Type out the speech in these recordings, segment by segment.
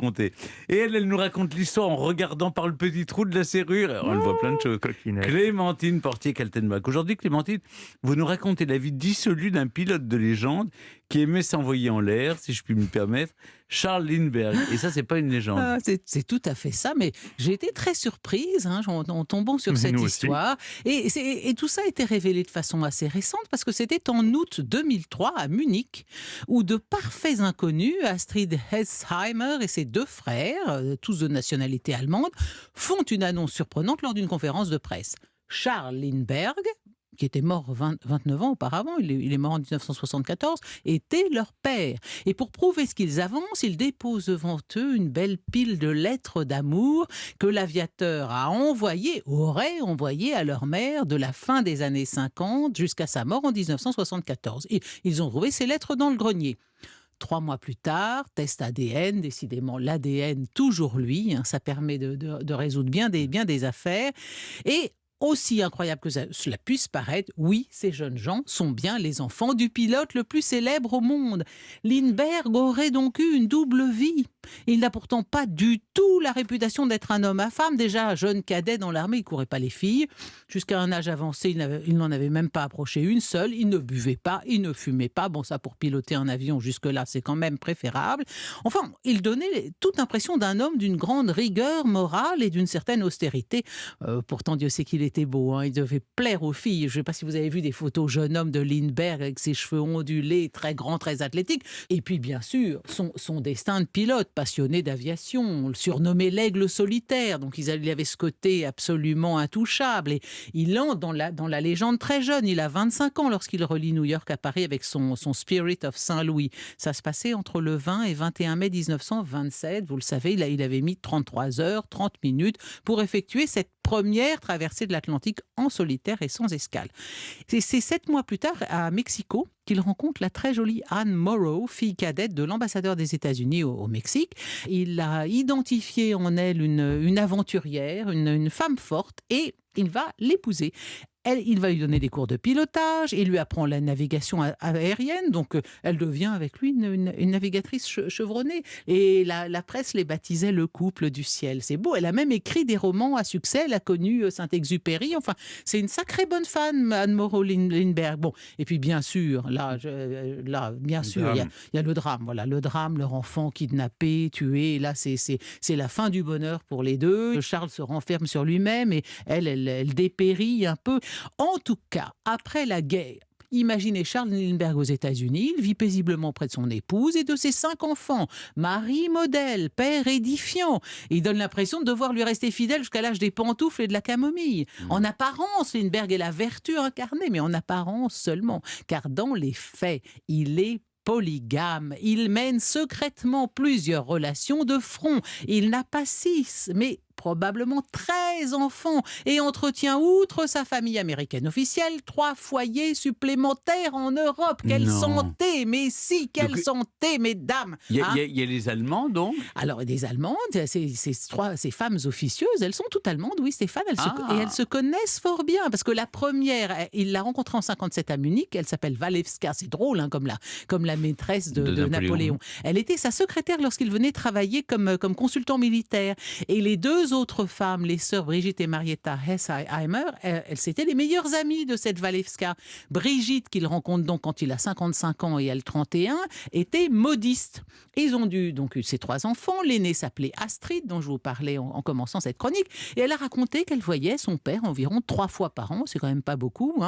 raconter. Et elle nous raconte l'histoire en regardant par le petit trou de la serrure. On voit plein de choses. Coquinette. Clémentine Portier-Kaltenbach. Aujourd'hui, Clémentine, vous nous racontez la vie dissolue d'un pilote de légende qui aimait s'envoyer en l'air, si je puis me permettre, Charles Lindbergh. Et ça, c'est pas une légende. C'est tout à fait ça, mais j'ai été très surprise en tombant sur cette nous aussi. histoire. Et tout ça a été révélé de façon assez récente, parce que c'était en août 2003 à Munich, où de parfaits inconnus, Astrid Hesheimer et ses deux frères, tous de nationalité allemande, font une annonce surprenante lors d'une conférence de presse. Charles Lindbergh, qui était mort 29 ans auparavant, il est mort en 1974, était leur père. Et pour prouver ce qu'ils avancent, ils déposent devant eux une belle pile de lettres d'amour que l'aviateur aurait envoyé à leur mère de la fin des années 50 jusqu'à sa mort en 1974. Et ils ont trouvé ces lettres dans le grenier. 3 mois plus tard, test ADN, décidément l'ADN, toujours lui, ça permet de résoudre bien des affaires. Et aussi incroyable que cela puisse paraître, oui, ces jeunes gens sont bien les enfants du pilote le plus célèbre au monde. Lindbergh aurait donc eu une double vie. Il n'a pourtant pas du tout la réputation d'être un homme à femme. Déjà, jeune cadet dans l'armée, il ne courait pas les filles. Jusqu'à un âge avancé, il n'en avait même pas approché une seule. Il ne buvait pas, il ne fumait pas. Bon, ça, pour piloter un avion, jusque-là, c'est quand même préférable. Enfin, il donnait toute l'impression d'un homme d'une grande rigueur morale et d'une certaine austérité. Pourtant, Dieu sait qu'il était beau. Il devait plaire aux filles. Je ne sais pas si vous avez vu des photos jeune homme de Lindbergh avec ses cheveux ondulés, très grand, très athlétique. Et puis, bien sûr, son destin de pilote, passionné d'aviation, on le surnommait l'aigle solitaire, donc il avait ce côté absolument intouchable, et il entre dans la légende très jeune. Il a 25 ans lorsqu'il relie New York à Paris avec son Spirit of Saint-Louis. Ça se passait entre le 20 et 21 mai 1927, vous le savez, il avait mis 33 heures, 30 minutes pour effectuer cette première traversée de l'Atlantique en solitaire et sans escale. C'est 7 mois plus tard, à Mexico, qu'il rencontre la très jolie Anne Morrow, fille cadette de l'ambassadeur des États-Unis au Mexique. Il a identifié en elle une aventurière, une femme forte, et il va l'épouser. Il va lui donner des cours de pilotage, il lui apprend la navigation aérienne, donc elle devient avec lui une navigatrice chevronnée. Et la presse les baptisait le couple du ciel. C'est beau, elle a même écrit des romans à succès, elle a connu Saint-Exupéry, enfin, c'est une sacrée bonne fan, Anne Morrow Lindbergh. Bon, et puis bien sûr, il y a le drame, voilà, le drame, leur enfant kidnappé, tué, et là c'est la fin du bonheur pour les deux. Charles se renferme sur lui-même et elle dépérit un peu. En tout cas, après la guerre, imaginez Charles Lindbergh aux États-Unis, il vit paisiblement près de son épouse et de ses 5 enfants. Mari modèle, père édifiant. Il donne l'impression de devoir lui rester fidèle jusqu'à l'âge des pantoufles et de la camomille. En apparence, Lindbergh est la vertu incarnée, mais en apparence seulement. Car dans les faits, il est polygame. Il mène secrètement plusieurs relations de front. Il n'a pas 6, mais probablement 13 enfants, et entretient, outre sa famille américaine officielle, 3 foyers supplémentaires en Europe. Quelle santé, mais si, quelle santé, mesdames. Il y a les Allemands, donc. Alors, des Allemandes, ces femmes officieuses, elles sont toutes allemandes, oui, Stéphane, et elles se connaissent fort bien, parce que la première, il l'a rencontrée en 57 à Munich, elle s'appelle Walewska, c'est drôle, comme la maîtresse de Napoléon. Elle était sa secrétaire lorsqu'il venait travailler comme consultant militaire, et les 2 autres femmes, les sœurs Brigitte et Marietta Hesheimer, elles étaient les meilleures amies de cette Walewska. Brigitte, qu'il rencontre donc quand il a 55 ans et elle 31, était modiste. Ils ont donc eu ces 3 enfants. L'aînée s'appelait Astrid, dont je vous parlais en commençant cette chronique, et elle a raconté qu'elle voyait son père environ 3 fois par an, c'est quand même pas beaucoup,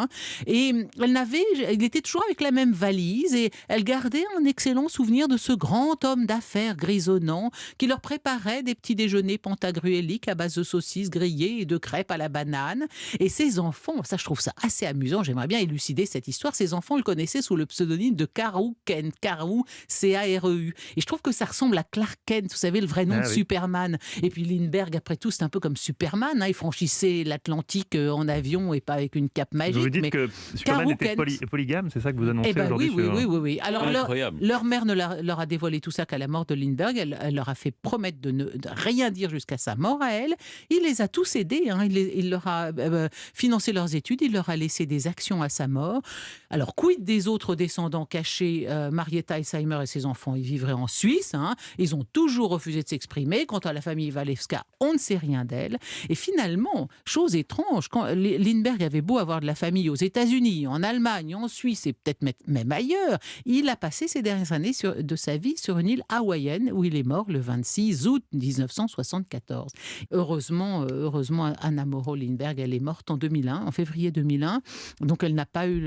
et il était toujours avec la même valise, et elle gardait un excellent souvenir de ce grand homme d'affaires grisonnant qui leur préparait des petits déjeuners pantagruéliques à base de saucisses grillées et de crêpes à la banane. Et ses enfants, ça je trouve ça assez amusant, j'aimerais bien élucider cette histoire, ses enfants le connaissaient sous le pseudonyme de Carew Kent, Carew, C-A-R-E-U. Et je trouve que ça ressemble à Clark Kent, vous savez, le vrai nom de Superman. Et puis Lindbergh, après tout, c'est un peu comme Superman, il franchissait l'Atlantique en avion et pas avec une cape magique. Vous dites que Superman était polygame, c'est ça que vous annoncez aujourd'hui? Oui. Alors leur mère ne leur a dévoilé tout ça qu'à la mort de Lindbergh. Elle leur a fait promettre de rien dire jusqu'à sa mort. mort à elle. Il les a tous aidés, hein. Il leur a financé leurs études, il leur a laissé des actions à sa mort. Alors, quid des autres descendants cachés? Marietta Alzheimer et ses enfants, ils vivraient en Suisse. Hein. Ils ont toujours refusé de s'exprimer. Quant à la famille Walewska, on ne sait rien d'elle. Et finalement, chose étrange, quand Lindbergh avait beau avoir de la famille aux États-Unis, en Allemagne, en Suisse et peut-être même ailleurs, il a passé ces dernières années de sa vie sur une île hawaïenne où il est mort le 26 août 1974. Heureusement, Anna Morrow Lindbergh, elle est morte en 2001, en février 2001. Donc, elle n'a pas eu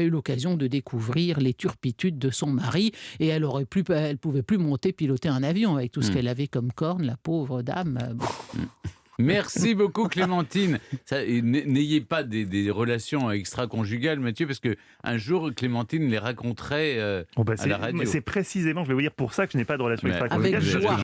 l'occasion de découvrir les turpitudes de son mari et elle pouvait plus piloter un avion avec tout ce qu'elle avait comme cornes, la pauvre dame. Merci beaucoup Clémentine. N'ayez pas des relations extra-conjugales, Mathieu, parce qu'un jour Clémentine les raconterait à la radio. C'est précisément, je vais vous dire, pour ça que je n'ai pas de relation extra-conjugale. Avec joie.